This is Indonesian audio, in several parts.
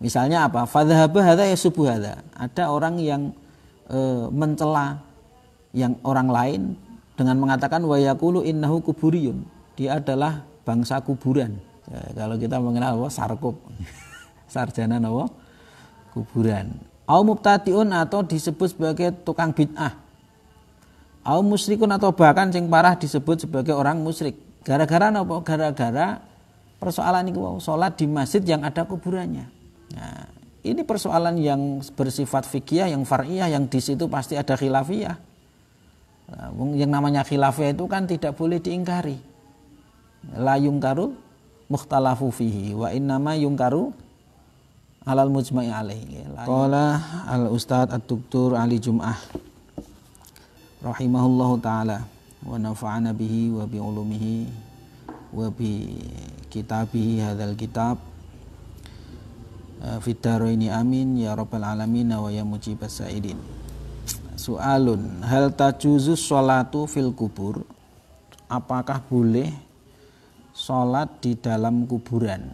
Misalnya apa? Fadhhaba hadza yasubu hadza. Ada orang yang mencela yang orang lain dengan mengatakan wa yaqulu innahu kuburiyun. Dia adalah bangsa kuburan. Ya, kalau kita mengenal apa? Sarkup. Sarjana apa? Kuburan. Au mubtadiun atau disebut sebagai tukang bid'ah. Au musyrikun atau bahkan sing parah disebut sebagai orang musyrik. Gara-gara apa? Gara-gara persoalan itu salat di masjid yang ada kuburannya. Nah, ini persoalan yang bersifat fikih, yang far'iyah, yang di situ pasti ada khilafiyah. Nah, yang namanya khilafiyah itu kan tidak boleh diingkari. La yungkaru mukhtalafu fihi wa innama yungkaru alal mujma'i alaihi. Qala al Ustadz Ad-Doktor Ali Jum'ah rahimahullahu taala wa nafa'ana bihi wa bi ulumihi wa bi kitabihi hadzal kitab Fiddaroini amin ya rabbal alamin wa ya mujibas sa'idin. Soalun, hal tajuzus sholatu fil kubur? Apakah boleh sholat di dalam kuburan?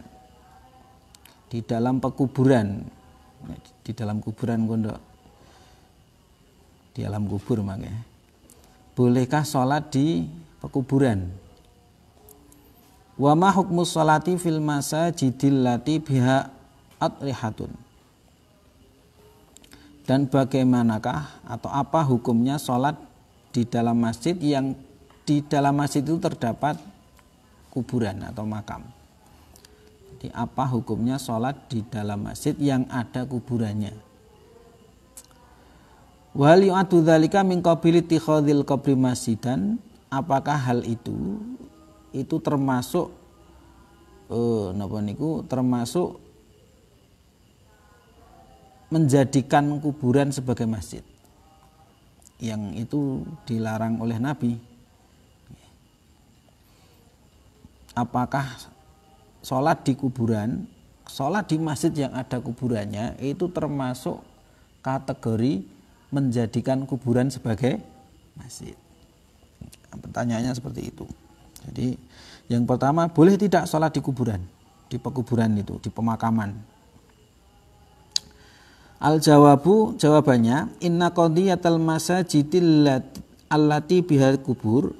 Di dalam pekuburan? Di dalam kuburan kondo? Di alam kubur makanya. Bolehkah sholat di pekuburan? Wa ma hukmus sholati fil masajidil lati biha adrihatun. Dan bagaimanakah atau apa hukumnya sholat di dalam masjid yang di dalam masjid itu terdapat kuburan atau makam. Jadi apa hukumnya sholat di dalam masjid yang ada kuburannya. Wal yu'addu dzalika min qabili ittikhadil qabri masjidan. Apakah hal itu termasuk termasuk menjadikan kuburan sebagai masjid, yang itu dilarang oleh Nabi. Apakah sholat di kuburan, sholat di masjid yang ada kuburannya itu termasuk kategori menjadikan kuburan sebagai masjid? Pertanyaannya seperti itu. Jadi yang pertama, boleh tidak sholat di kuburan, di pekuburan itu, di pemakaman? Al-jawabu, jawabannya, inna qadiyatal masajidil allati bihal kubur,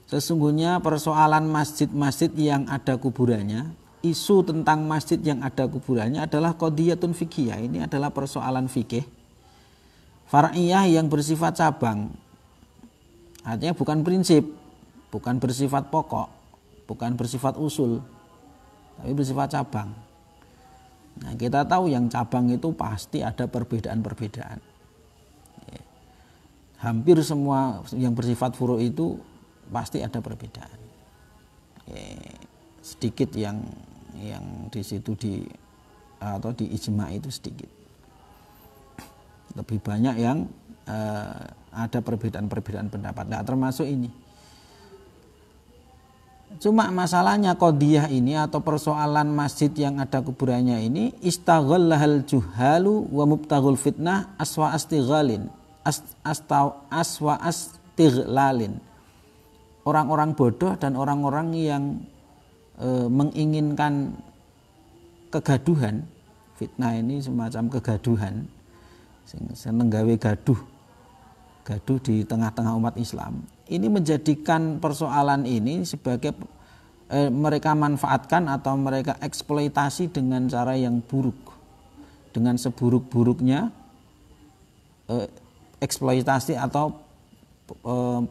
sesungguhnya persoalan masjid-masjid yang ada kuburannya, isu tentang masjid yang ada kuburannya adalah qadiyatun fiqhiyah. Ini adalah persoalan fikih far'iyah yang bersifat cabang. Artinya bukan prinsip, bukan bersifat pokok, bukan bersifat usul, tapi bersifat cabang. Nah, kita tahu yang cabang itu pasti ada perbedaan-perbedaan. Hampir semua yang bersifat furu' itu pasti ada perbedaan. Sedikit yang di situ di ijma' itu sedikit. Lebih banyak yang ada perbedaan-perbedaan pendapat. Nah, termasuk ini. Cuma masalahnya qadiyah ini atau persoalan masjid yang ada kuburannya ini istaghallahal juhalu wa mubtaghul fitnah aswa astighalin aswa astiglalin. Orang-orang bodoh dan orang-orang yang menginginkan kegaduhan. Fitnah ini semacam kegaduhan, seneng gawe gaduh di tengah-tengah umat Islam. Ini menjadikan persoalan ini sebagai mereka manfaatkan atau mereka eksploitasi dengan cara yang buruk, dengan seburuk-buruknya eksploitasi atau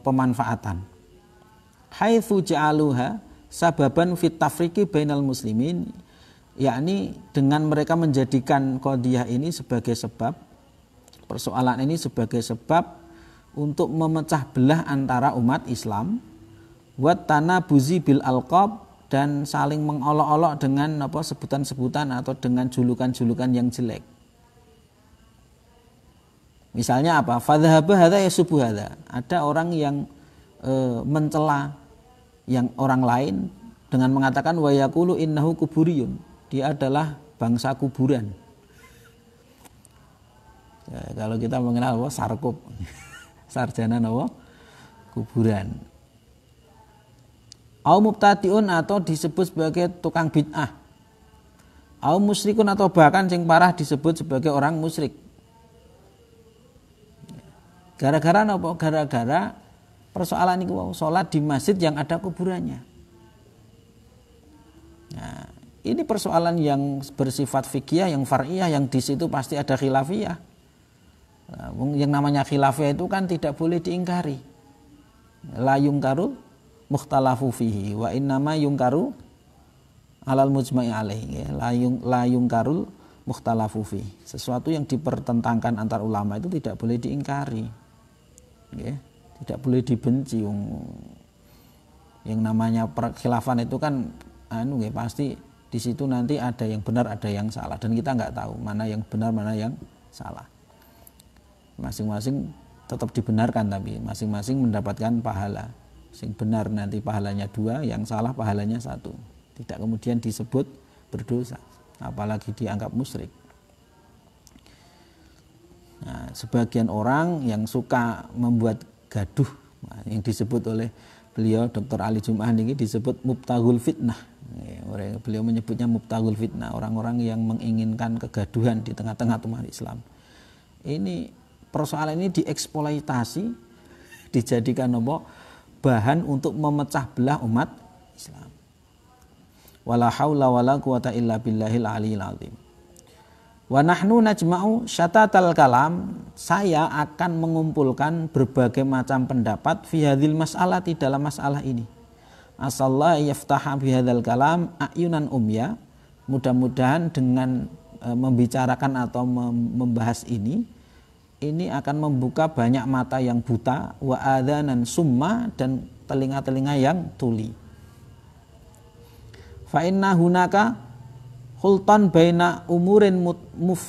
pemanfaatan. Haitsu ja'aluha sababan fit tafriqi bainal muslimin, yakni dengan mereka menjadikan qadiyah ini sebagai sebab, persoalan ini sebagai sebab untuk memecah belah antara umat Islam, wat tanabuzi bil alqab, dan saling mengolok-olok dengan sebutan-sebutan atau dengan julukan-julukan yang jelek. Misalnya apa? Fadhhaba hadza yasubu hadza. Ada orang yang mencela yang orang lain dengan mengatakan wa yaqulu innahu kuburiyun. Dia adalah bangsa kuburan. Ya, kalau kita mengenal sarkup. Sarjana nawa kuburan. Au mubtadiun atau disebut sebagai tukang bid'ah. Au musyrikun atau bahkan sing parah disebut sebagai orang musyrik. Gara-gara napa? Gara-gara persoalan niku salat di masjid yang ada kuburannya. Nah, ini persoalan yang bersifat fikih, yang far'iyah, yang di situ pasti ada khilafiyah. Nah, yang namanya khilafiyah itu kan tidak boleh diingkari. La yungkaru mukhtalafu fihi wa innama yungkaru alal mujma'i alaih. La yungkarul mukhtalafu fihi. Sesuatu yang dipertentangkan antar ulama itu tidak boleh diingkari. Tidak boleh dibenci. Yang namanya perkhilafan itu kan pasti di situ nanti ada yang benar, ada yang salah, dan kita nggak tahu mana yang benar, mana yang salah. Masing-masing tetap dibenarkan, tapi masing-masing mendapatkan pahala. Yang benar nanti pahalanya 2, yang salah pahalanya 1. Tidak kemudian disebut berdosa, apalagi dianggap musyrik. Nah, sebagian orang yang suka membuat gaduh, yang disebut oleh beliau Dr. Ali Jum'ah ini disebut mubtaghul fitnah. Beliau menyebutnya mubtaghul fitnah, orang-orang yang menginginkan kegaduhan di tengah-tengah umat Islam. Ini persoalan ini dieksploitasi, dijadikan bahan untuk memecah belah umat Islam. Wala haula wala quwata illa billahil aliyil azim. Wa nahnu najma'u syatatal kalam, saya akan mengumpulkan berbagai macam pendapat fi hadzal mas'alati, dalam masalah ini. Asallahu yaftaha bi hadzal kalam ayunan umya, mudah-mudahan dengan membicarakan atau membahas ini akan membuka banyak mata yang buta, wa adzanan summa, dan telinga-telinga yang tuli. Fa inna hunaka khultan baina umurin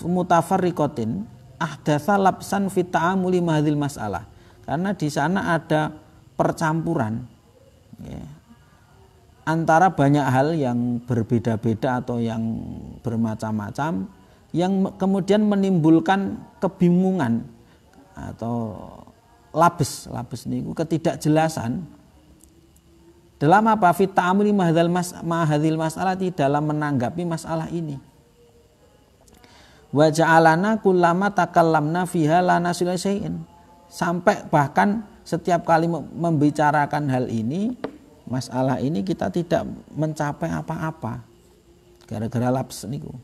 mutafarriqatin ahdatsa labsan fi ta'amuli mahdzil mas'alah. Karena di sana ada percampuran antara banyak hal yang berbeda-beda atau yang bermacam-macam, yang kemudian menimbulkan kebingungan atau labes niku ketidakjelasan dalam apa? Fi ta'amuli mahadzil masalah, dalam menanggapi masalah ini. Wa ja'alana kullama takallamna fiha la nasilu syai'in. Sampai bahkan setiap kali membicarakan hal ini, masalah ini, kita tidak mencapai apa-apa gara-gara laps niku.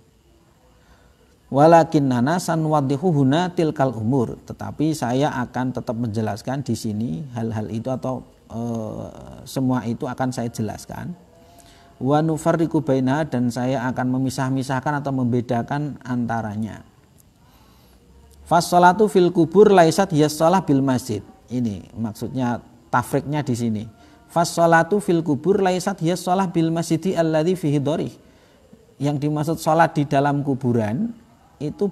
Walakinnana sanwaddihu huna tilkal umur, tetapi saya akan tetap menjelaskan di sini hal-hal itu, atau semua itu akan saya jelaskan. Wa nufarriqu bainaha, dan saya akan memisah-misahkan atau membedakan antaranya. Fas-sholatu fil kubur laisat hiyas shalah bil masjid. Ini maksudnya tafriknya di sini. Fas-sholatu fil kubur laisat hiyas shalah bil masjidi alladzi fihi dharih. Yang dimaksud sholat di dalam kuburan itu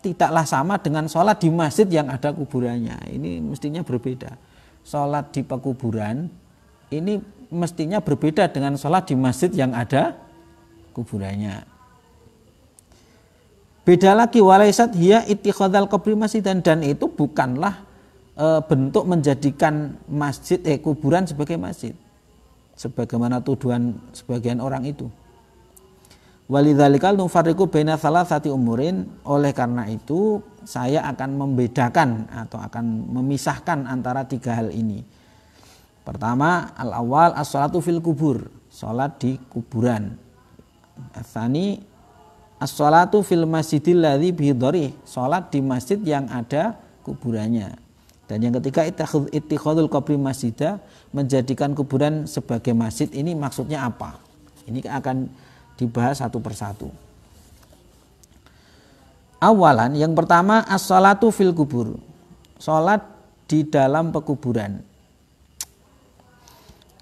tidaklah sama dengan sholat di masjid yang ada kuburannya. Ini mestinya berbeda. Sholat di pekuburan ini mestinya berbeda dengan sholat di masjid yang ada kuburannya. Beda lagi, walaisat hiya ittikhadzal qabri masjidan, dan itu bukanlah bentuk menjadikan masjid kuburan sebagai masjid, sebagaimana tuduhan sebagian orang itu. Walidzalikal nufarriqu baina salasati umurin, oleh karena itu saya akan membedakan atau akan memisahkan antara 3 hal ini. Pertama, al-awwal as-sholatu fil kubur, salat di kuburan. Ats-tsani as-sholatu fil masjidil ladzi bihi dharih, salat di masjid yang ada kuburannya. Dan yang ketiga, ittikhadzul qabri masjidah, menjadikan kuburan sebagai masjid. Ini maksudnya apa? Ini akan dibahas satu persatu. Awalan, yang pertama, as-sholatu fil kubur, salat di dalam pekuburan.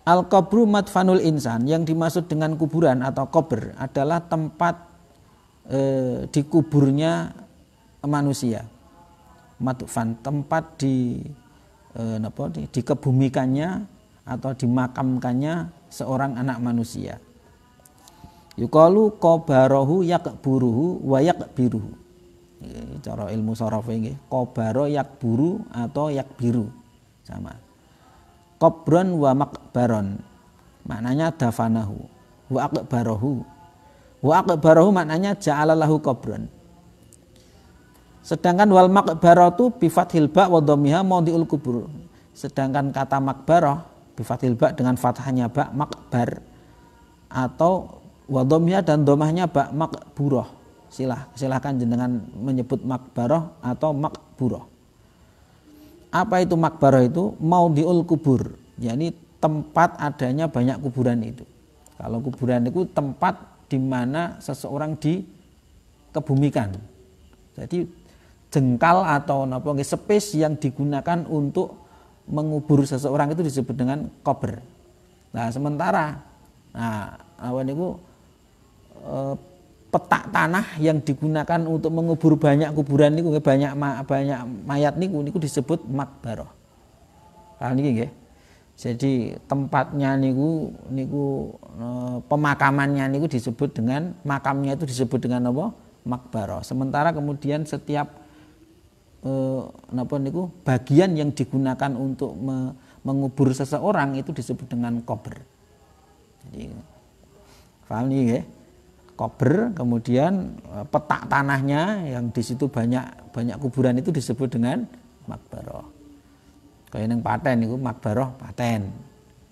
Al-qabru madfanul insan, yang dimaksud dengan kuburan atau qabr adalah tempat dikuburnya manusia. Madfan, tempat dikebumikannya atau dimakamkannya seorang anak manusia. Yuqalu qabarahu yakburuhu wa yakbiruhu. Cara ilmu sharaf nggih, qabara yakburu atau yakbiru sama. Qabron wa makbaron, maknanya dafanahu, wa akbarahu, Wa aqbarahu maknanya ja'alalahu qabran. Sedangkan wal maqbaratu bi fathil ba wa dhammiha mawdi'ul kubur. Sedangkan kata makbarah bi fathil ba dengan fathahnya ba makbar atau wa dhammiha dan dhammahnya ba makburah. Silahkan jenengan menyebut makbarah atau makburah. Apa itu makbarah itu? Mawdi'ul kubur. yakni tempat adanya banyak kuburan itu. Kalau kuburan itu tempat di mana seseorang dikebumikan. Jadi jengkal atau space yang digunakan untuk mengubur seseorang itu disebut dengan kober. Nah sementara awan itu petak tanah yang digunakan untuk mengubur banyak kuburan niku banyak mayat niku disebut makbarah. Niki nggih. Jadi tempatnya niku pemakamannya niku disebut dengan makamnya itu disebut dengan apa? Makbarah. Sementara kemudian setiap bagian yang digunakan untuk mengubur seseorang itu disebut dengan kober. Jadi paham nih ya? Kober, kemudian petak tanahnya yang di situ banyak kuburan itu disebut dengan makbarah. Kaya ning paten niku makbarah paten.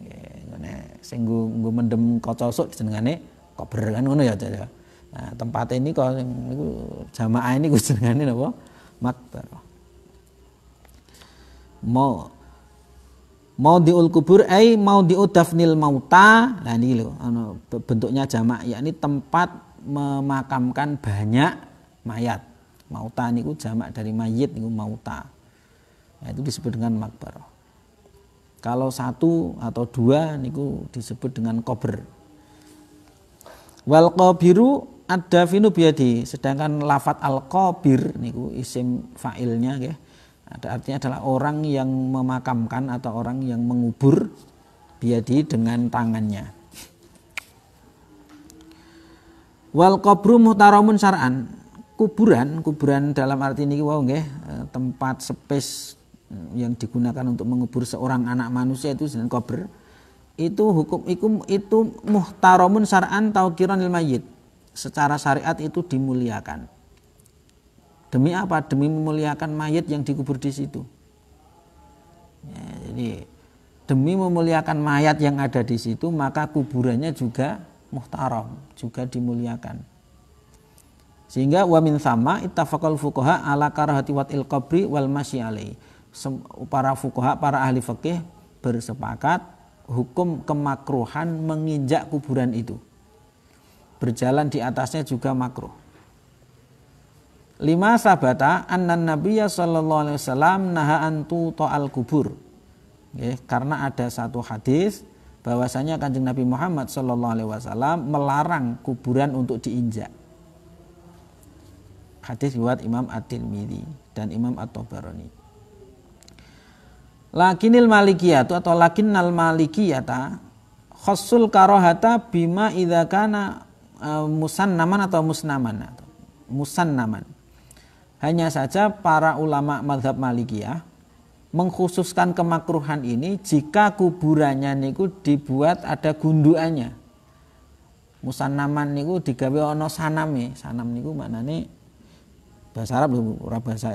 Nggih, sing nggo mendem kaca sok jenengane kober kan ngono ya. Nah, tempat ini kok niku jamaah ini jenengane napa? Makbarah. Maudiul kubur ai maudiu dafnil mauta. Nah niki lho ana bentuknya jamak yakni tempat memakamkan banyak mayat. Mauta niku jamak dari mayit niku mauta. Nah, itu disebut dengan makbarah. Kalau satu atau dua niku disebut dengan kober. Wal qabiru ad-dafinu biyadi. Sedangkan lafat al-qabir niku isim fa'ilnya nggih. Ada artinya adalah orang yang memakamkan atau orang yang mengubur biyadi dengan tangannya. Wal qabru muhtaramun syar'an. Kuburan dalam arti niki wau nggih, tempat space yang digunakan untuk mengubur seorang anak manusia itu jeneng kubur. Itu hukum itu muhtaramun syar'an tauqiran lil mayyit. Secara syariat itu dimuliakan. Demi apa? Demi memuliakan mayit yang dikubur di situ. Ya, jadi demi memuliakan mayat yang ada di situ, maka kuburannya juga muhtaram, juga dimuliakan. Sehingga wa min sama ittafaqal fuqaha ala karahati watil qabri wal masyi alaihi. Para fuqaha, para ahli fikih bersepakat hukum kemakruhan menginjak kuburan itu. Berjalan di atasnya juga makruh. Lima sabata annan nabiyya sallallahu alaihi wasallam naha antu ta'al kubur. Karena ada satu hadis bahwasanya Kanjeng Nabi Muhammad sallallahu alaihi wasallam melarang kuburan untuk diinjak. Hadis riwayat Imam At-Tirmidzi dan Imam At-Tabarani. Lakinnal malikiyata khassul karahata bima idza kana musannaman atau musannaman. Hanya saja para ulama mazhab Malikiyah mengkhususkan kemakruhan ini jika kuburannya niku dibuat ada gundukannya. Musannaman niku digawe ana saname. Sanam niku maknane bahasa Arab lho, ora bahasa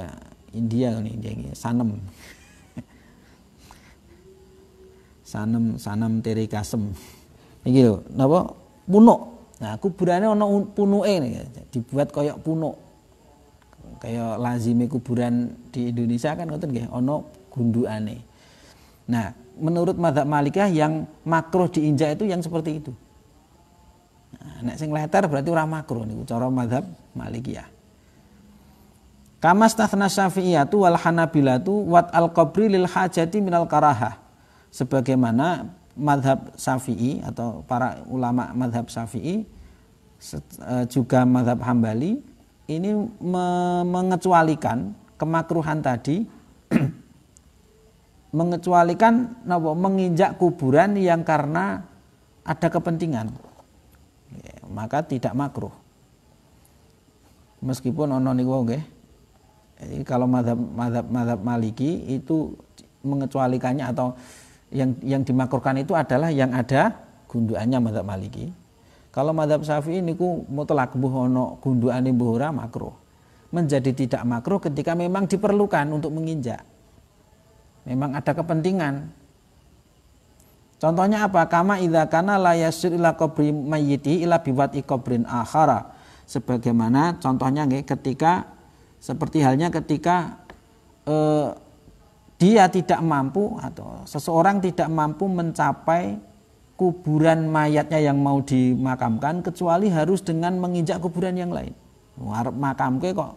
India ini sanam. Sanam teri kasem. Iki lho, napa? Punuk. Nah, kuburane ana punuke dibuat koyok punuk. Kayak lazime kuburan di Indonesia kan ngoten nggih, ana gundukane. Nah, menurut mazhab Malikiyah yang makruh diinjak itu yang seperti itu. Nah, nek sing letter berarti ora makruh niku cara mazhab Malikiyah. Kama stathna Syafi'iyatu wal Hanabilatu wat al-qabri lil hajati minal karahah. Sebagaimana mazhab Syafi'i atau para ulama mazhab Syafi'i juga mazhab Hambali ini mengecualikan kemakruhan tadi mengecualikan menginjak kuburan yang karena ada kepentingan, maka tidak makruh. Meskipun ono niku nggih. Kalau mazhab Maliki itu mengecualikannya atau yang dimakruhkan itu adalah yang ada gundukannya mazhab Maliki. Kalau mazhab Syafi'i niku mutlak mbuh ana gundukane mbuh ora makruh. Menjadi tidak makruh ketika memang diperlukan untuk menginjak. Memang ada kepentingan. Contohnya apa? Kama idza kana la yasir ila qabri mayyiti ila biwati qabrin akhara. Sebagaimana contohnya nggih ketika seperti halnya ketika dia tidak mampu atau seseorang tidak mampu mencapai kuburan mayatnya yang mau dimakamkan kecuali harus dengan menginjak kuburan yang lain. Arep makamke kok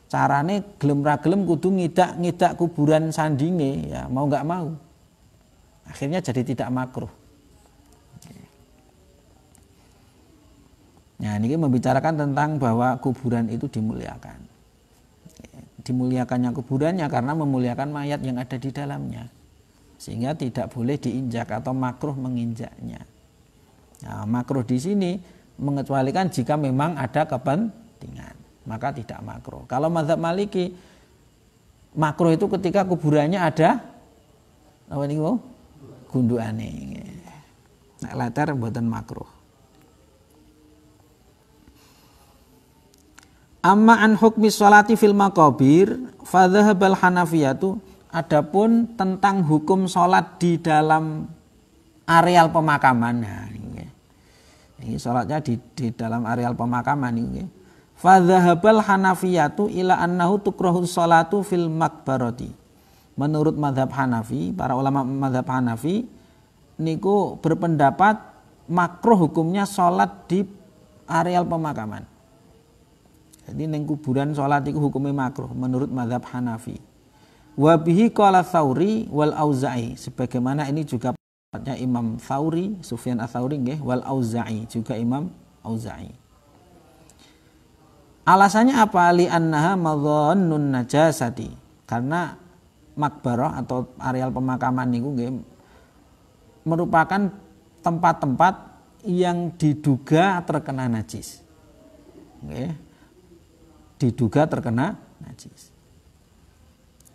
carane gelem ra gelem kudu ngidak kuburan sandinge, ya mau nggak mau. Akhirnya jadi tidak makruh. Nah, ini membicarakan tentang bahwa kuburan itu dimuliakan. Dimuliakannya kuburannya karena memuliakan mayat yang ada di dalamnya. Sehingga tidak boleh diinjak atau makruh menginjaknya. Nah, makruh di sini mengecualikan jika memang ada kepentingan, maka tidak makruh. Kalau mazhab Maliki, makruh itu ketika kuburannya ada apa niku? Gundukane. Nek latar mboten makruh. Amma an hukmi sholati fil maqabir fa dhahabal hanafiyatu. Adapun tentang hukum sholat di dalam areal pemakaman. Nah, ini sholatnya di dalam areal pemakaman ini. Fa dhahabal hanafiyatu ila annahu tukrahu sholatu fil maqbarati. Menurut mazhab Hanafi, para ulama mazhab Hanafi niku berpendapat makruh hukumnya sholat di areal pemakaman. Jadi ning kuburan sholat itu hukumnya makruh menurut mazhab Hanafi. Wa bihi qala Tsauri wal Auza'i, sebagaimana ini juga pendapatnya Imam Tsauri, Sufyan Ats-Tsauri nggih, wal Auza'i juga Imam Auza'i. Alasannya apa? Li annaha madhannun najasati. Karena makbarah atau areal pemakaman niku nggih merupakan tempat-tempat yang diduga terkena najis. Nggih. Diduga terkena najis.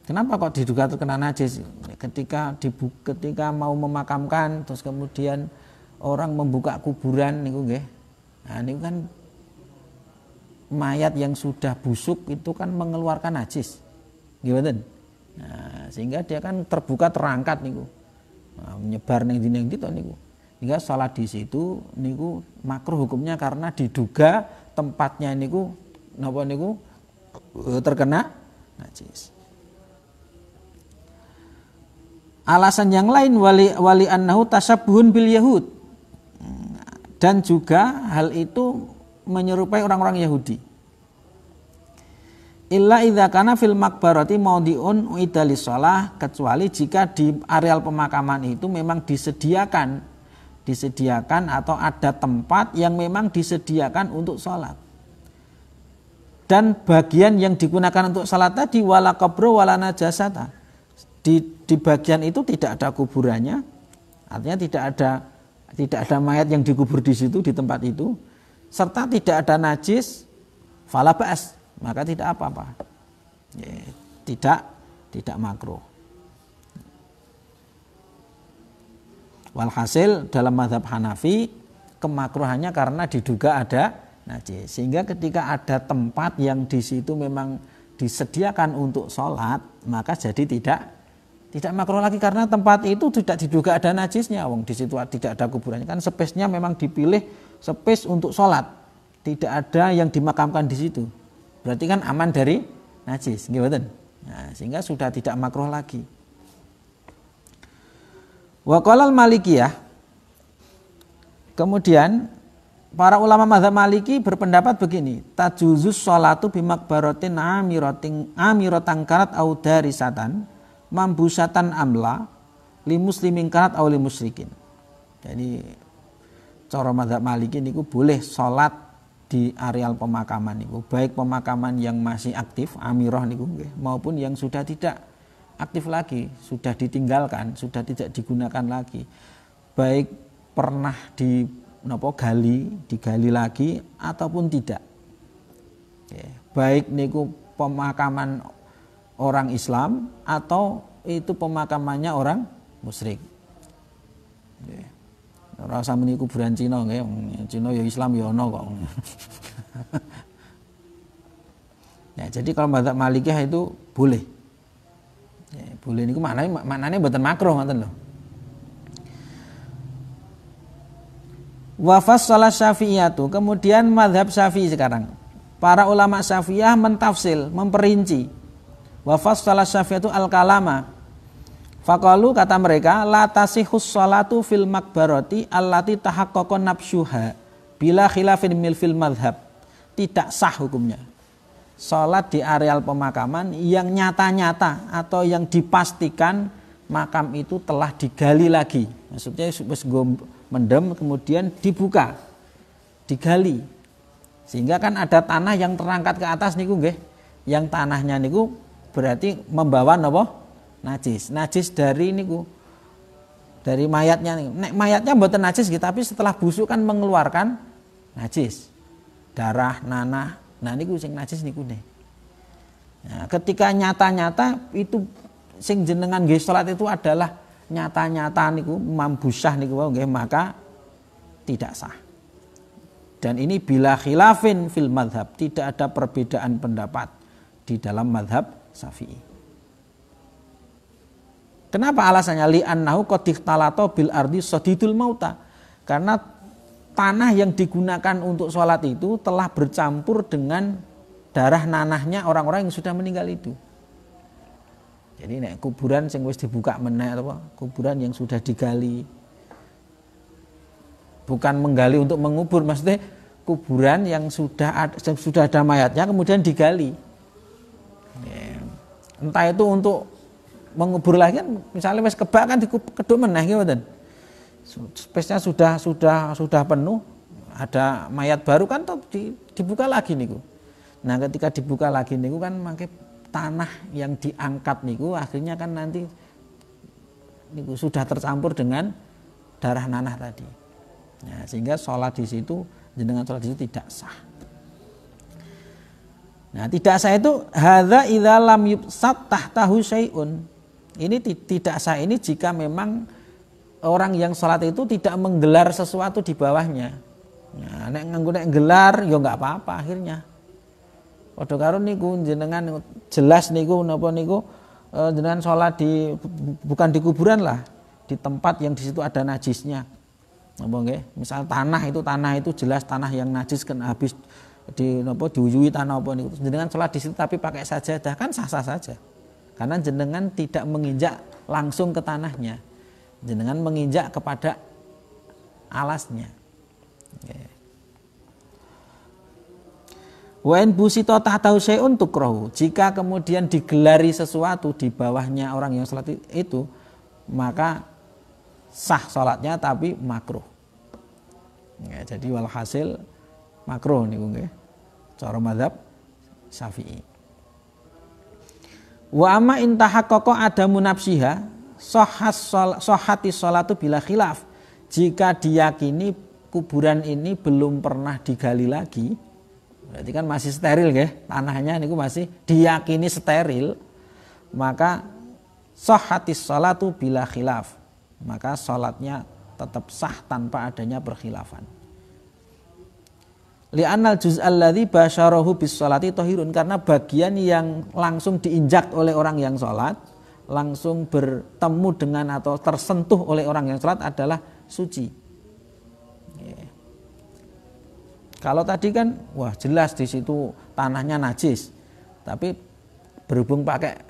Kenapa kok diduga terkena najis? Ketika mau memakamkan terus kemudian orang membuka kuburan niku nggih. Nah niku kan mayat yang sudah busuk itu kan mengeluarkan najis. Nggih mboten? Nah, sehingga dia kan terbuka terangkat niku. Nah, menyebar ning ndi to niku. Hingga salat di situ niku makruh hukumnya karena diduga tempatnya niku napa niku terkena najis. Alasan yang lain wali annahu tasabbuhun bil yahud. Dan juga hal itu menyerupai orang-orang Yahudi. Illa idza kana fil maqbarati maudhi'un uida lis-shalah, kecuali jika di areal pemakaman itu memang disediakan atau ada tempat yang memang disediakan untuk sholat. Dan bagian yang digunakan untuk salat tadi wala qabru wala najasata. Di bagian itu tidak ada kuburannya. Artinya tidak ada mayat yang dikubur di situ, di tempat itu, serta tidak ada najis, fala ba'as, maka tidak apa-apa. Ya, tidak makruh. Walhasil dalam mazhab Hanafi kemakruhannya karena diduga ada najis, sehingga ketika ada tempat yang di situ memang disediakan untuk sholat, maka jadi tidak makruh lagi karena tempat itu tidak diduga ada najisnya. Wong di situ tidak ada kuburannya, kan space-nya memang dipilih space untuk sholat, tidak ada yang dimakamkan di situ, berarti kan aman dari najis, gitu. Nah, sehingga sudah tidak makruh lagi. Wa qalal Malikiyah, kemudian para ulama mazhab Maliki berpendapat begini, tajuzus sholatu bimakbaratin amiratan karat au darisatan mambusatan amla li muslimin karat au li musyrikin. Jadi cara mazhab Maliki niku boleh sholat di areal pemakaman niku, baik pemakaman yang masih aktif amirah niku nggih, maupun yang sudah tidak aktif lagi, sudah ditinggalkan, sudah tidak digunakan lagi, baik pernah digali lagi ataupun tidak. Baik niku pemakaman orang Islam atau itu pemakamannya orang musyrik. Ora usah muni kuburan Cina nggih. Cina ya Islam ya ana kok. Ya, jadi kalau mazhab Malikiyah itu boleh. Ya, boleh niku maknane mboten makruh ngoten lho. Wa fassala Syafi'iyatu, kemudian mazhab Syafi'i sekarang. Para ulama Syafi'iyah mentafsil, memperinci. Wa fassala Syafi'iyatu al-kalama. Faqalu, kata mereka, la tasihus sholatu fil makbarati allati tahaqqaqa nabsyuha bila khilafin fil madhab. Tidak sah hukumnya salat di areal pemakaman yang nyata-nyata atau yang dipastikan makam itu telah digali lagi. Maksudnya wis mendem kemudian dibuka, digali. Sehingga kan ada tanah yang terangkat ke atas niku nggih. Yang tanahnya niku berarti membawa napa? Najis dari niku, dari mayatnya. Nek mayatnya mboten najis gitu, tapi setelah busuk kan mengeluarkan najis, darah, nanah. Nah niku sing najis niku nih. Nah, ketika nyata-nyata itu sing jenengan nggih salat itu adalah nyata-nyata niku mambusyah niku nggih, maka tidak sah. Dan ini bila khilafin fil madhab, tidak ada perbedaan pendapat di dalam madhab Syafi'i. Kenapa alasannya? Li'annahu qad ikhtalato bil ardi sadidul mauta. Karena tanah yang digunakan untuk sholat itu telah bercampur dengan darah nanahnya orang-orang yang sudah meninggal itu. Jadi nek kuburan sing wis dibuka meneh apa? Kuburan yang sudah digali. Bukan menggali untuk mengubur, maksudnya kuburan yang sudah ada mayatnya kemudian digali. Entah itu untuk mengubur lagi kan, misalnya wis kebak kan dikeduk meneh ngoten. Space-nya sudah penuh, ada mayat baru kan dibuka lagi niku. Nah, ketika dibuka lagi niku kan mangke tanah yang diangkat niku akhirnya kan nanti niku sudah tercampur dengan darah nanah tadi. Nah, sehingga sholat di situ, jenengan sholat di situ tidak sah. Nah, tidak sah itu hadza idza lam yubsat tahtahu syai'un. Ini tidak sah ini jika memang orang yang sholat itu tidak menggelar sesuatu di bawahnya. Nah, nek gelar ya nggak apa-apa akhirnya. Padha karo niku jenengan jelas niku napa niku jenengan sholat bukan di kuburan lah, di tempat yang di situ ada najisnya. Napa nggih? Misal tanah itu jelas tanah yang najis kan habis diuyui tanah apa niku. Jenengan sholat di situ tapi pakai sajadah kan sah-sah saja. Karena jenengan tidak menginjak langsung ke tanahnya. Jenengan menginjak kepada alasnya. Wa in busita tahtahu syai'un tukrahu. Jika kemudian digelari sesuatu di bawahnya orang yang salat itu, maka sah salatnya tapi makruh. Ya, jadi walhasil makruh niku nggih. Cara mazhab Syafi'i. Wa amma in tahaqqaqa adamu nafsiha sahhati sholatu bila khilaf. Jika diyakini kuburan ini belum pernah digali lagi, berarti kan masih steril ya, tanahnya niku masih diyakini steril, maka sahhati sholatu bila khilaf, maka sholatnya tetap sah tanpa adanya perkhilafan. Li'annal juz'al ladzi basyarahu bis sholati tahirun, karena bagian yang langsung diinjak oleh orang yang sholat, langsung bertemu dengan atau tersentuh oleh orang yang sholat adalah suci. Kalau tadi kan wah jelas di situ tanahnya najis, tapi berhubung pakai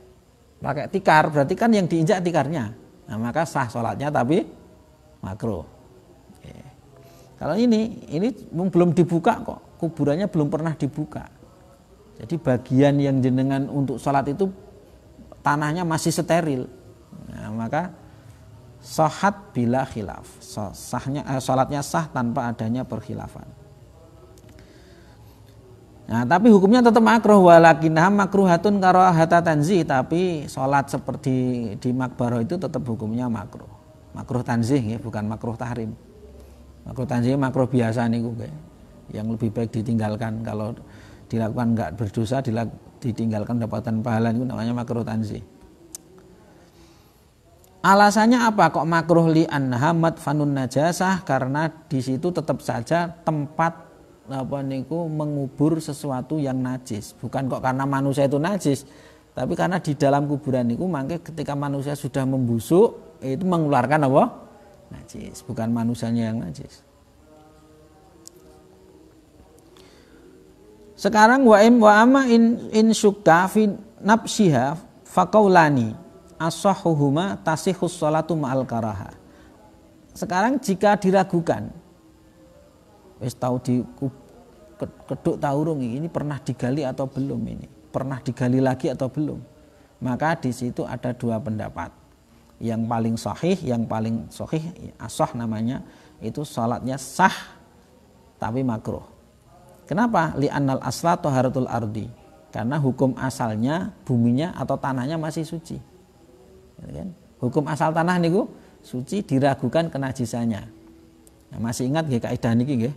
tikar, berarti kan yang diinjak tikarnya. Nah, maka sah sholatnya tapi makruh. Kalau ini belum dibuka kok, kuburannya belum pernah dibuka. Jadi bagian yang jenengan untuk sholat itu tanahnya masih steril. Nah, maka sahhat bila khilaf. Sholatnya sah tanpa adanya perkhilafan. Nah, tapi hukumnya tetap makruh, walakinnaha makruhatun karahata tanzih, tapi sholat seperti di makbarah itu tetap hukumnya makruh. Makruh tanzih ya, bukan makruh tahrim. Makruh tanzih makruh biasa niku yang lebih baik ditinggalkan, kalau dilakukan enggak berdosa, ditinggalkan dapatan pahala itu namanya makruh tanzih. Alasannya apa kok makruh li annaha madfanun najasah? Karena di situ tetap saja tempat mengubur sesuatu yang najis. Bukan kok karena manusia itu najis, tapi karena di dalam kuburan itu mangke ketika manusia sudah membusuk itu mengeluarkan apa? Najis, bukan manusianya yang najis. Sekarang wa ama in syukka fi nafsiha faqaulani as-sahhuhuma tasihhus sholatu ma'al karaha. Sekarang jika diragukan, wis tahu di keduk taurung ini pernah digali atau belum, ini pernah digali lagi atau belum, maka di situ ada dua pendapat. Yang paling sahih as-sah namanya, itu salatnya sah tapi makruh. Kenapa? Li'annal asla taharatul ardi, karena hukum asalnya buminya atau tanahnya masih suci. Hukum asal tanah niku suci, diragukan kenajisannya. Nah, masih ingat nggih kaidah niki nggih?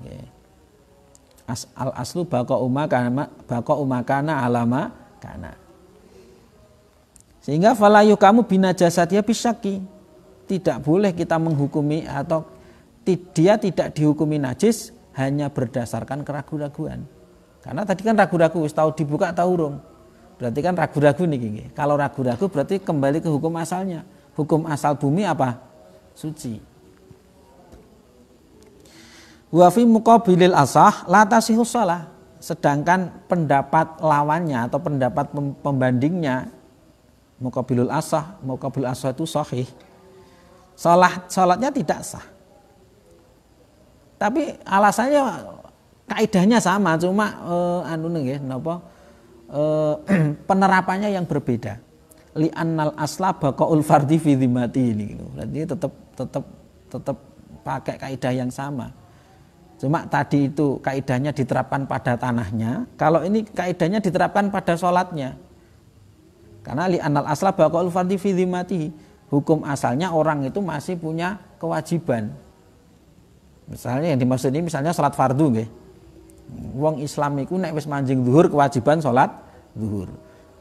Nggih. Al aslu baqa'u makana alama kana. Sehingga fala yukamu binajasatiha bisyaki. Tidak boleh kita menghukumi atau dia tidak dihukumi najis hanya berdasarkan keraguan-raguan. Karena tadi kan ragu-ragu, wis tahu dibuka tahu urung. Berarti kan ragu-ragu nih. Kalau ragu-ragu berarti kembali ke hukum asalnya. Hukum asal bumi apa? Suci. Wa fi muqabilil asah la tasihhu shalah. Sedangkan pendapat lawannya atau pendapat pembandingnya muqabilul asah itu sahih. Salatnya tidak sah. Tapi alasannya kaidahnya sama, cuma penerapannya yang berbeda. Li'annal asla baqaul fardhi fi dhimmati ini. Berarti tetap pakai kaidah yang sama. Cuma tadi itu kaidahnya diterapkan pada tanahnya, kalau ini kaidahnya diterapkan pada sholatnya. Karena li'annal asla baqaul fardhi fi dhimmati, hukum asalnya orang itu masih punya kewajiban. Misalnya yang dimaksud ini misalnya sholat fardu nggih. Wong Islam iku nek wis manjing zuhur kewajiban sholat zuhur.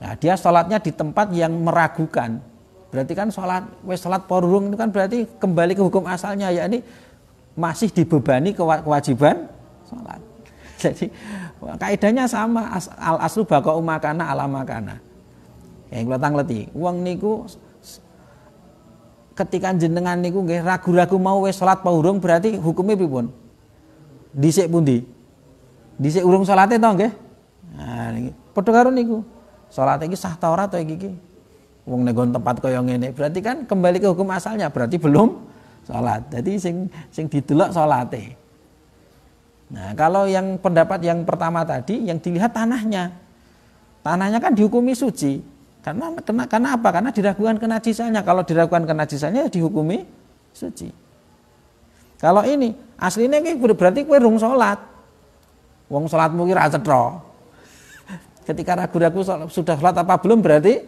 Nah, dia sholatnya di tempat yang meragukan. Berarti kan sholat porurung itu kan berarti kembali ke hukum asalnya, yakni masih dibebani kewajiban sholat. Jadi kaidahnya sama, al aslu baqa'u makana ala makana. Yang kula tangleti, wong niku ketika jenengan niku nggih ragu-ragu mau wis sholat apa urung, berarti hukumnya pripun? Dhisik pundi? Dhisik urung salate to nggih? Nah niki padha karo niku. Salat iki sah ta ora to iki? Wong nek tempat kaya ngene, berarti kan kembali ke hukum asalnya, berarti belum salat. Jadi sing didelok salate. Nah, kalau yang pendapat yang pertama tadi yang dilihat tanahnya. Tanahnya kan dihukumi suci. Karena apa? Karena diragukan kenajisannya. Kalau diragukan kenajisannya dihukumi suci. Kalau ini aslinya berarti kowe rung salat. Wong salatmu ki ra cetha. Ketika ragu-ragu sudah salat apa belum, berarti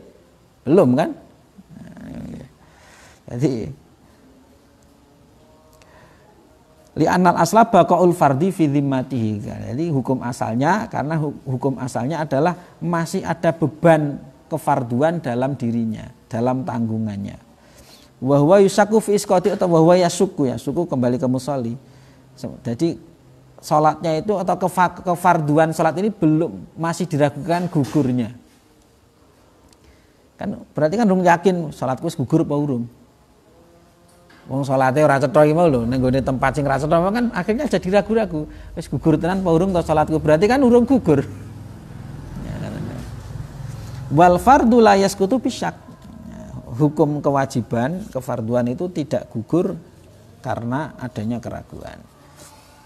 belum kan? Jadi li'annal asla baqaul fardhi fi dhimmatihi. Jadi hukum asalnya, karena hukum asalnya adalah masih ada beban kefarduan dalam dirinya, dalam tanggungannya. Wa huwa yusaku fi isqati atau wa huwa yasuku kembali ke musolli. Jadi salatnya itu atau kefarduan salat ini masih diragukan gugurnya. Kan berarti kan rung yakin salatku wis gugur apa urung. Wong salate ora cetha iki mau lho, ning gone tempat sing ra cetha kan akhirnya jadi ragu-ragu. Wis gugur tenan apa urung to salatku? Berarti kan urung gugur. Wal fardu la yasqutu bisyak. Hukum kewajiban, kefarduan itu tidak gugur karena adanya keraguan.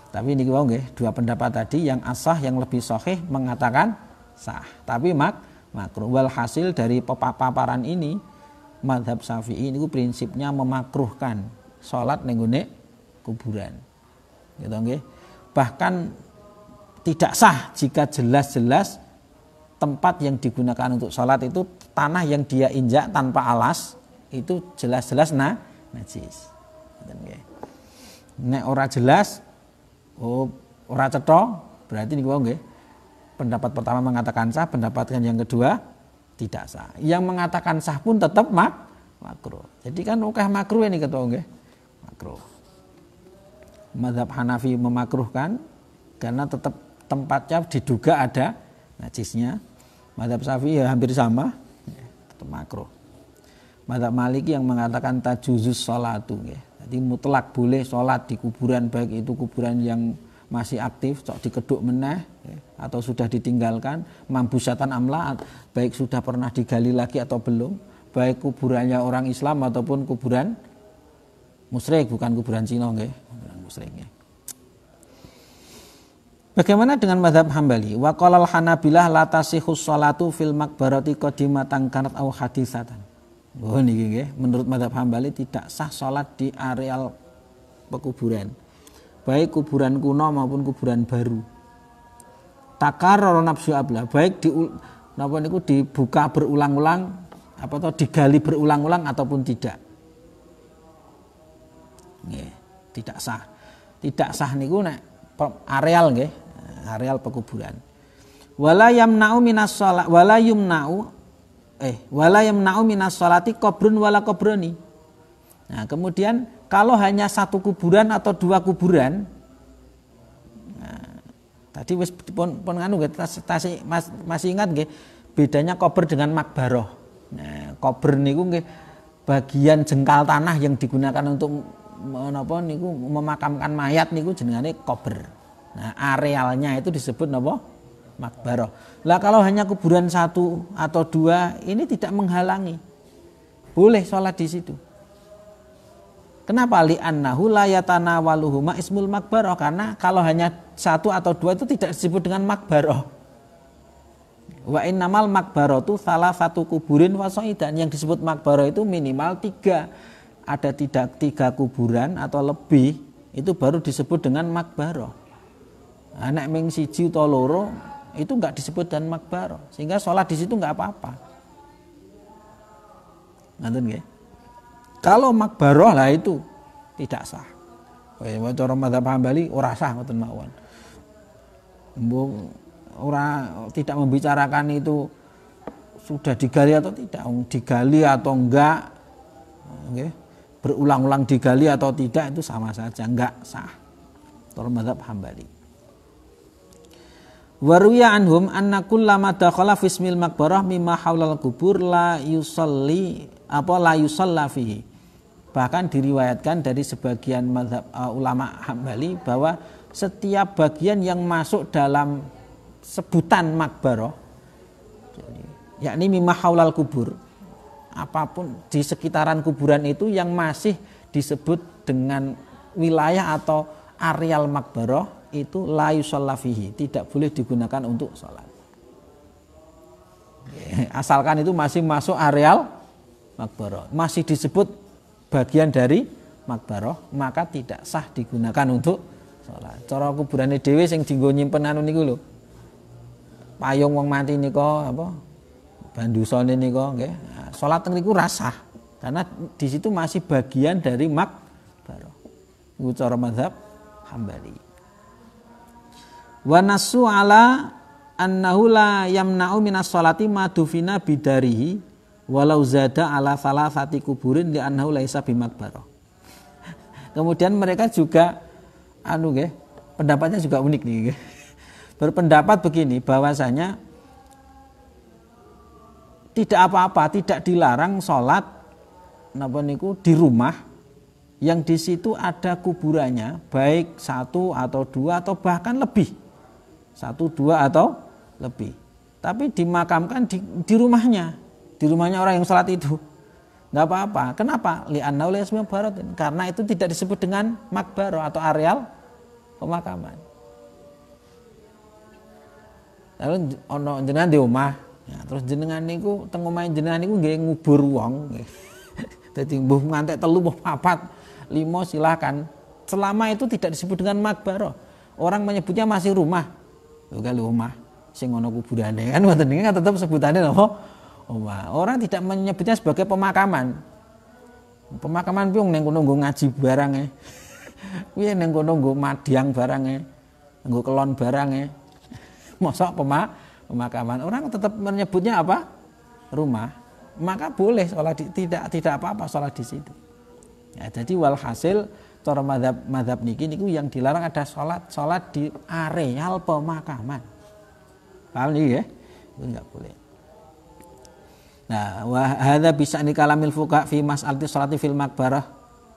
Tapi ini wong nggih, dua pendapat tadi, yang asah yang lebih sahih mengatakan sah, tapi makruh. Wal hasil dari paparan ini mazhab Syafi'i ini prinsipnya memakruhkan salat ning gone kuburan. Gitu nggih. Bahkan tidak sah jika jelas-jelas tempat yang digunakan untuk sholat itu tanah yang dia injak tanpa alas itu jelas-jelas najis. Nek ora jelas, ora cetha, berarti niku nggih. Pendapat pertama mengatakan sah, pendapat yang kedua tidak sah. Yang mengatakan sah pun tetap makruh. Jadi kan akeh makruh ini ketua nggih. Makruh. Mazhab Hanafi memakruhkan karena tetap tempatnya diduga ada najisnya. Mazhab Syafi'i ya hampir sama, tetap makruh. Mazhab Maliki yang mengatakan tajuzus sholatu, jadi mutlak boleh sholat di kuburan, baik itu kuburan yang masih aktif, cok dikeduk meneh, atau sudah ditinggalkan, mambusatan amla, baik sudah pernah digali lagi atau belum, baik kuburannya orang Islam ataupun kuburan musyrik, bukan kuburan Cina, kuburan musyrik. Bagaimana dengan mazhab Hambali? Wa qalal Hanabilah la tasihus sholatu fil maqbarati qadimatan kanat aw hadisatan. Oh niki nggih, menurut mazhab Hambali tidak sah sholat di areal pekuburan. Baik kuburan kuno maupun kuburan baru. Takarrara nafsu abla, baik napa niku dibuka berulang-ulang apa atau digali berulang-ulang ataupun tidak. Nggih, tidak sah. Tidak sah niku nek areal nggih, areal pekuburan. Wala yamna'u minas sholati qabrun wala qabrani. Nah, kemudian kalau hanya satu kuburan atau dua kuburan, nah, tadi wis pun nganu nggih, masih ingat nggih bedanya kubur dengan makbaroh. Nah, kubur niku nggih bagian jengkal tanah yang digunakan untuk menapa niku memakamkan mayat niku jenengane kubur. Nah, arealnya itu disebut napa? Makbaroh. Lah kalau hanya kuburan satu atau dua ini tidak menghalangi. Boleh sholat di situ. Kenapa? Li'annahu la yatanawaluhuma ismul makbaroh, karena kalau hanya satu atau dua itu tidak disebut dengan makbaroh. Wa innamal makbaroh itu salah satu kuburin wasoidan, yang disebut makbaroh itu minimal tiga. Ada tidak tiga kuburan atau lebih itu baru disebut dengan makbaroh. Anak ming siji utawa loro itu enggak disebut dan makbaroh, sehingga sholat di situ enggak apa-apa. Ngoten nggih. Kalau makbaroh lah itu tidak sah. Kaya cara mazhab Hambali ora sah ngoten mawon. Ora tidak membicarakan itu sudah digali atau tidak, digali atau enggak, nggih. Berulang-ulang digali atau tidak itu sama saja, enggak sah. Cara mazhab Hambali. Waruya anhum anna kullama dakhala fi ismil maqbarah mimma haulal kubur la yusalli la yusalla fihi. Bahkan diriwayatkan dari sebagian mazhab ulama Hambali bahwa setiap bagian yang masuk dalam sebutan makbarah, yakni mimma haulal kubur, apapun di sekitaran kuburan itu yang masih disebut dengan wilayah atau areal makbarah, itu la yusalla fihi, tidak boleh digunakan untuk sholat. Asalkan itu masih masuk areal makbarah, masih disebut bagian dari makbarah, maka tidak sah digunakan untuk sholat. Cara kuburane dhewe sing dienggo nyimpen anu niku lho, payung wong mati nika apa bandusane nika nggih, sholat teng niku ra sah karena di situ masih bagian dari makbarah. Iku cara mazhab Hambali. Wa nasu ala annahu la yamna'u minas sholati ma dufina bidarihi walau zada ala salasati kuburin li annahu laisa bimakbarah. Kemudian mereka juga pendapatnya juga unik nih. Berpendapat begini, bahwasanya tidak apa-apa, tidak dilarang sholat napa niku di rumah yang di situ ada kuburannya, baik satu atau dua atau bahkan lebih. Satu, dua atau lebih. Tapi dimakamkan di rumahnya. Di rumahnya orang yang sholat itu. Enggak apa-apa. Kenapa? Li'annahu laysa bimakbaratin. Karena itu tidak disebut dengan makbaroh atau areal pemakaman. Lalu ono jenengan di omah, ya, terus jenengan niku teng omahe jenengan niku nggih ngubur wong. Dadi mbuh ngantek 3 mbuh 4, 5 silakan. Selama itu tidak disebut dengan makbaroh. Orang menyebutnya masih rumah. Kalau omah sing ana kuburane kan ngoten niki kan tetep sebutane napa? Omah. Orang tidak menyebutnya sebagai pemakaman. Pemakaman piye ning kono nggo ngaji barange. Piye ning kono nggo madiang barange, nggo kelon barange. Mosok pemakaman. Orang tetap menyebutnya apa? Rumah. maka boleh sholat tidak apa-apa sholat di situ. Ya, jadi walhasil cara madhab niki niku yang dilarang ada sholat di areal pemakaman. Paham nih ya? Itu enggak boleh. Nah, wa hadza bisa kalamil fuqa fi mas'alati sholati fil maqbarah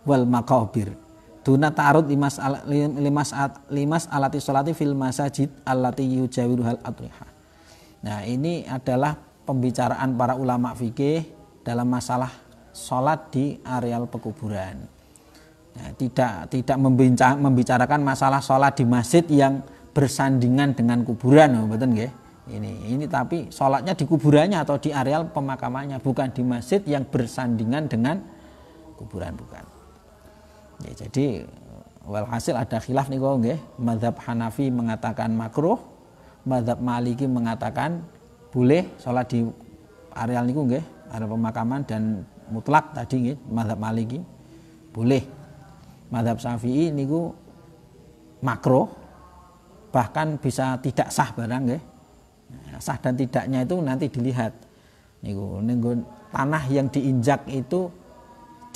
wal maqabir. Duna ta'arud limas alati sholati fil masajid allati yujawiruhal adriha. Nah, ini adalah pembicaraan para ulama fikih dalam masalah sholat di areal pekuburan. Nah, tidak membicarakan masalah sholat di masjid yang bersandingan dengan kuburan, betul nggih? Ini tapi sholatnya di kuburannya atau di areal pemakamannya, bukan di masjid yang bersandingan dengan kuburan, bukan. Ya, jadi walhasil ada khilaf nih kok nggih. Mazhab Hanafi mengatakan makruh, mazhab Maliki mengatakan boleh sholat di areal niku nggih, area pemakaman, dan mutlak tadi nggih mazhab Maliki boleh. Mazhab Syafi'i niku makruh, bahkan bisa tidak sah barang nggih. Sah dan tidaknya itu nanti dilihat. Niku tanah yang diinjak itu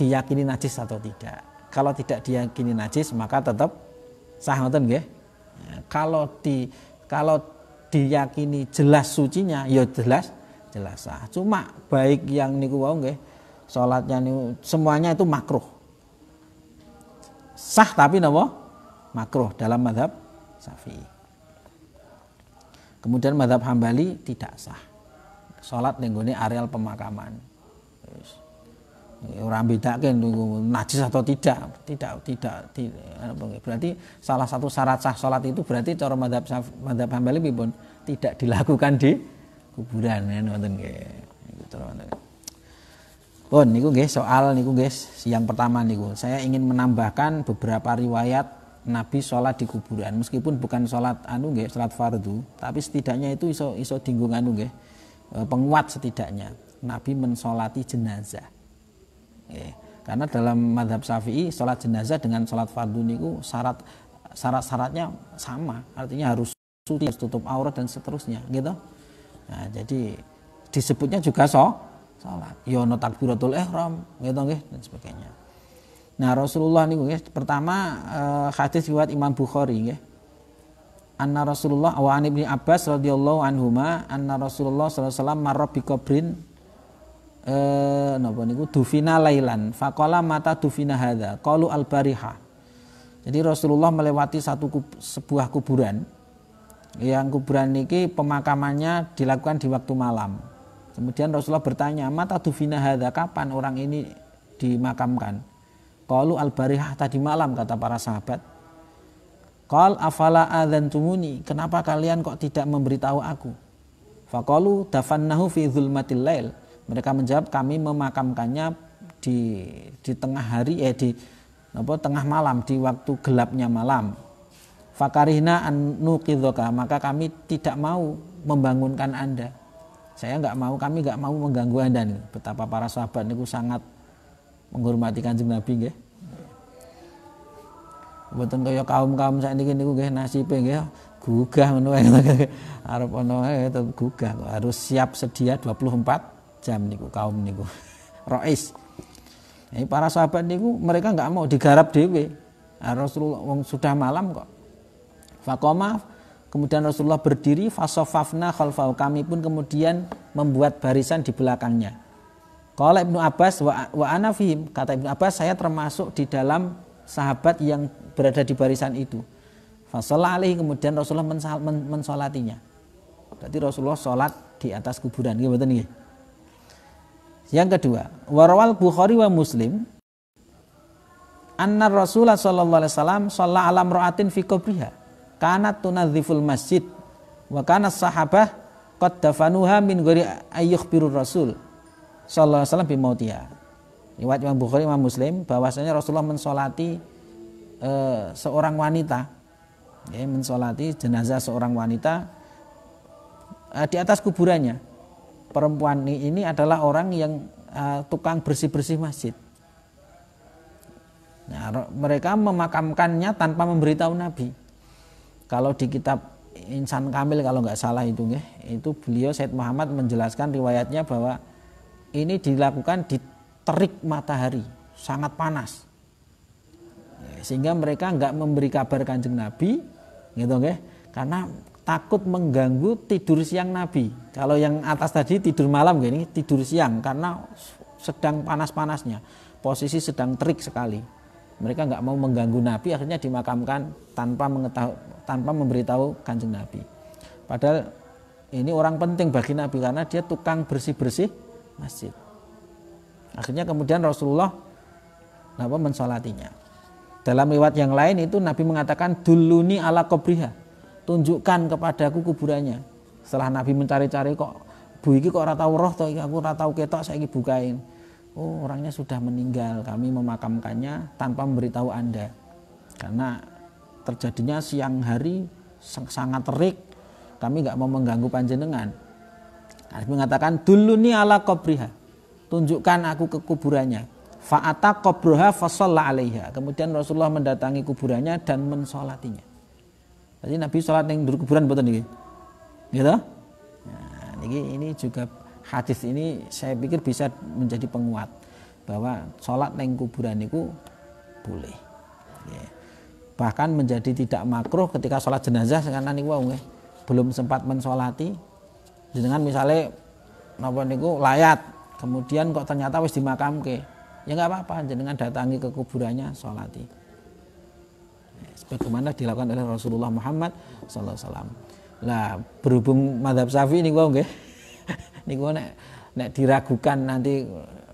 diyakini najis atau tidak. Kalau tidak diyakini najis maka tetap sah, ngoten nggih. Kalau diyakini jelas sucinya ya jelas sah. Cuma baik yang niku wau nggih, salatnya niku semuanya itu makruh. Sah tapi napa? Makruh dalam mazhab Syafi'i. Kemudian mazhab Hambali tidak sah. Salat ning gone areal pemakaman. Wis. Ora bedake najis atau tidak. Berarti salah satu syarat sah salat itu berarti cara mazhab Hambali pun tidak dilakukan di kuburan, ngoten nggih. Niku cara ngoten. Pun niku nggih soal niku guys, yang pertama niku saya ingin menambahkan beberapa riwayat Nabi sholat di kuburan, meskipun bukan sholat nggih, sholat fardu, tapi setidaknya itu iso dinggung nggih, penguat setidaknya Nabi mensolati jenazah. Karena dalam mazhab Syafi'i sholat jenazah dengan sholat fardu niku syarat-syaratnya sama, artinya harus suci, harus tutup aurat dan seterusnya, gitu. Nah, jadi disebutnya juga sholat. Yono takbiratul ihram, gitu nggih, dan sebagainya. Nah, Rasulullah niku nggih, pertama hadis riwayat Imam Bukhari nggih. Anna Rasulullah wa an Ibnu Abbas radhiyallahu anhuma anna Rasulullah sallallahu alaihi wasallam marra bi qabrin napa niku dufina lailan faqala mata dufina hadza qalu al bariha. Jadi Rasulullah melewati sebuah kuburan, yang kuburan niki pemakamannya dilakukan di waktu malam. Kemudian Rasulullah bertanya, mata dufina hadza, kapan orang ini dimakamkan? Qalu al-barihah, tadi malam, kata para sahabat. Qal afala adzantumuni, kenapa kalian kok tidak memberitahu aku? Faqalu dafannahu fi dzulmatil lail. Mereka menjawab, kami memakamkannya di tengah hari tengah malam, di waktu gelapnya malam. Fakarihna an nuqidzoka, maka kami tidak mau membangunkan Anda. Kami enggak mau mengganggu Anda nih. Betapa para sahabat niku sangat menghormati Kanjeng Nabi nggih. Mboten kaya kaum-kaum sakniki niku nggih nasibe nggih gugah ngono wae. Arep ana tetep gugah, harus siap sedia 24 jam niku kaum niku. Rois. Ini para sahabat niku mereka enggak mau digarap dhewe. Rasulullah wong sudah malam kok. Faqoma, kemudian Rasulullah berdiri, fasofafna khalfahu, kami pun kemudian membuat barisan di belakangnya. Qala Ibnu Abbas wa ana fihim, kata Ibnu Abbas, saya termasuk di dalam sahabat yang berada di barisan itu. Fasalla alaihi, kemudian Rasulullah mensolatinya. Berarti Rasulullah sholat di atas kuburan, nggih mboten nggih. Yang kedua, warawal Bukhari wa Muslim anna Rasulullah sallallahu alaihi wasallam shalla ala imra'atin fi qabriha kanat tunadziful masjid wa kana sahabah qad dafanuha min ghairi ayyukhbirur Rasul sallallahu alaihi wasallam bi mautiha. Riwayat Imam Bukhari Imam Muslim bahwasanya Rasulullah mensolati seorang wanita, ya, mensolati jenazah seorang wanita di atas kuburannya. Perempuan ini adalah orang yang tukang bersih-bersih masjid. Nah, mereka memakamkannya tanpa memberitahu Nabi. Kalau di kitab Insan Kamil kalau nggak salah itu beliau Said Muhammad menjelaskan riwayatnya bahwa ini dilakukan di terik matahari, sangat panas. Sehingga mereka enggak memberi kabar Kanjeng Nabi, gitu nggih, karena takut mengganggu tidur siang Nabi. Kalau yang atas tadi tidur malam gini, tidur siang karena sedang panas-panasnya, posisi sedang terik sekali. Mereka enggak mau mengganggu Nabi, akhirnya dimakamkan tanpa memberitahu Kanjeng Nabi. Padahal ini orang penting bagi Nabi karena dia tukang bersih-bersih masjid. Akhirnya kemudian Rasulullah mensolatinya. Dalam riwayat yang lain itu Nabi mengatakan duluni ala qabriha, tunjukkan kepadaku kuburannya. Setelah Nabi mencari-cari, kok bu iki kok ora tau roh to, aku ora tau ketok, saiki bukain. Oh, orangnya sudah meninggal, kami memakamkannya tanpa memberitahu Anda. Karena terjadinya siang hari sangat terik, kami enggak mau mengganggu panjenengan. Nabi mengatakan duluni ala qabriha, tunjukkan aku ke kuburannya. Fa'ata qabraha fa shalla 'alaiha. Kemudian Rasulullah mendatangi kuburannya dan mensolatinya. Jadi Nabi sholat ning ndur kuburan mboten niki. Gitu? Nah, ini juga hadis ini saya pikir bisa menjadi penguat bahwa sholat ning kuburan itu boleh. Ya. Bahkan menjadi tidak makruh ketika sholat jenazah karena niku nggih belum sempat mensolati. Jenengan misalnya napa niku layat, kemudian kok ternyata wis dimakamke, ya nggak apa-apa, jenengan datangi ke kuburannya, sholati. Sebagaimana dilakukan oleh Rasulullah Muhammad SAW. Lah berhubung mazhab Syafi'i niku nggih, niku nek diragukan nanti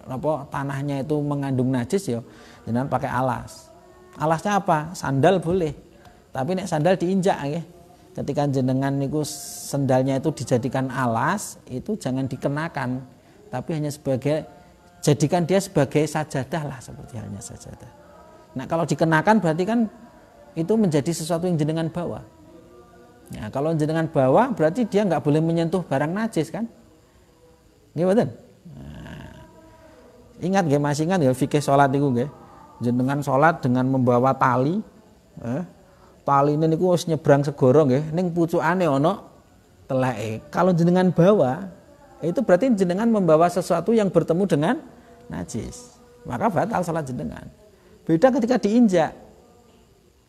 apa tanahnya itu mengandung najis ya, jenengan pakai alas. Alasnya apa? Sandal boleh, tapi nek sandal diinjak nggih. Ketika jenengan niku sendalnya itu dijadikan alas, itu jangan dikenakan, tapi hanya jadikan dia sebagai sajadah lah, seperti halnya sajadah. Nah kalau dikenakan berarti kan itu menjadi sesuatu yang jenengan bawa. Nah, kalau jenengan bawa berarti dia nggak boleh menyentuh barang najis kan? Gimana? Nah, ingat nggih, masih ingat ya fikih sholat niku nggih. Jenengan sholat dengan membawa tali. Tali ini niku wis nyebrang segoro nggih, ning pucukane ana teleke. Kalau jenengan bawa, itu berarti jenengan membawa sesuatu yang bertemu dengan najis. Maka batal salat jenengan. Beda ketika diinjak.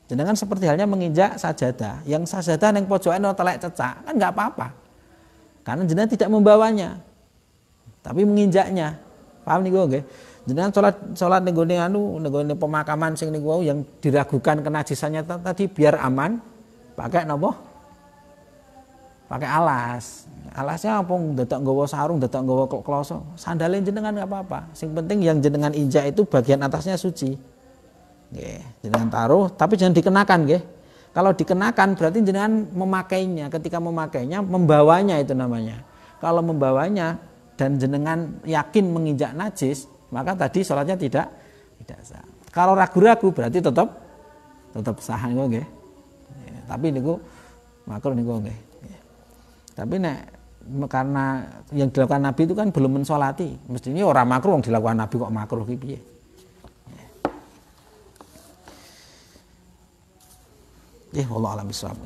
Jenengan seperti halnya menginjak sajadah. Yang sajadah ning pojokane ana telek cecak, kan enggak apa-apa. Karena jenengan tidak membawanya. Tapi menginjaknya. Paham niku nggih? Jenengan salat ning gone pemakaman sing niku yang diragukan kenajisannya tadi biar aman, pakai napa? Pakai alas. Alasnya apa dadak nggawa sarung, dadak nggawa kloso. Sandale jenengan enggak apa-apa. Sing penting yang jenengan injak itu bagian atasnya suci. Nggih, jenengan taruh tapi jangan dikenakan nggih. Kalau dikenakan berarti jenengan memakainya. Ketika memakainya, membawanya itu namanya. Kalau membawanya dan jenengan yakin menginjak najis, maka tadi sholatnya tidak sah. Kalau ragu-ragu berarti tetap sah niku nggih. Ya, tapi niku makruh niku nggih. Ya. Tapi karena yang dilakukan Nabi itu kan belum mensolati, mestinya orang makruh yang dilakukan Nabi kok makruh ki piye? Ya. Allah alam bisawab.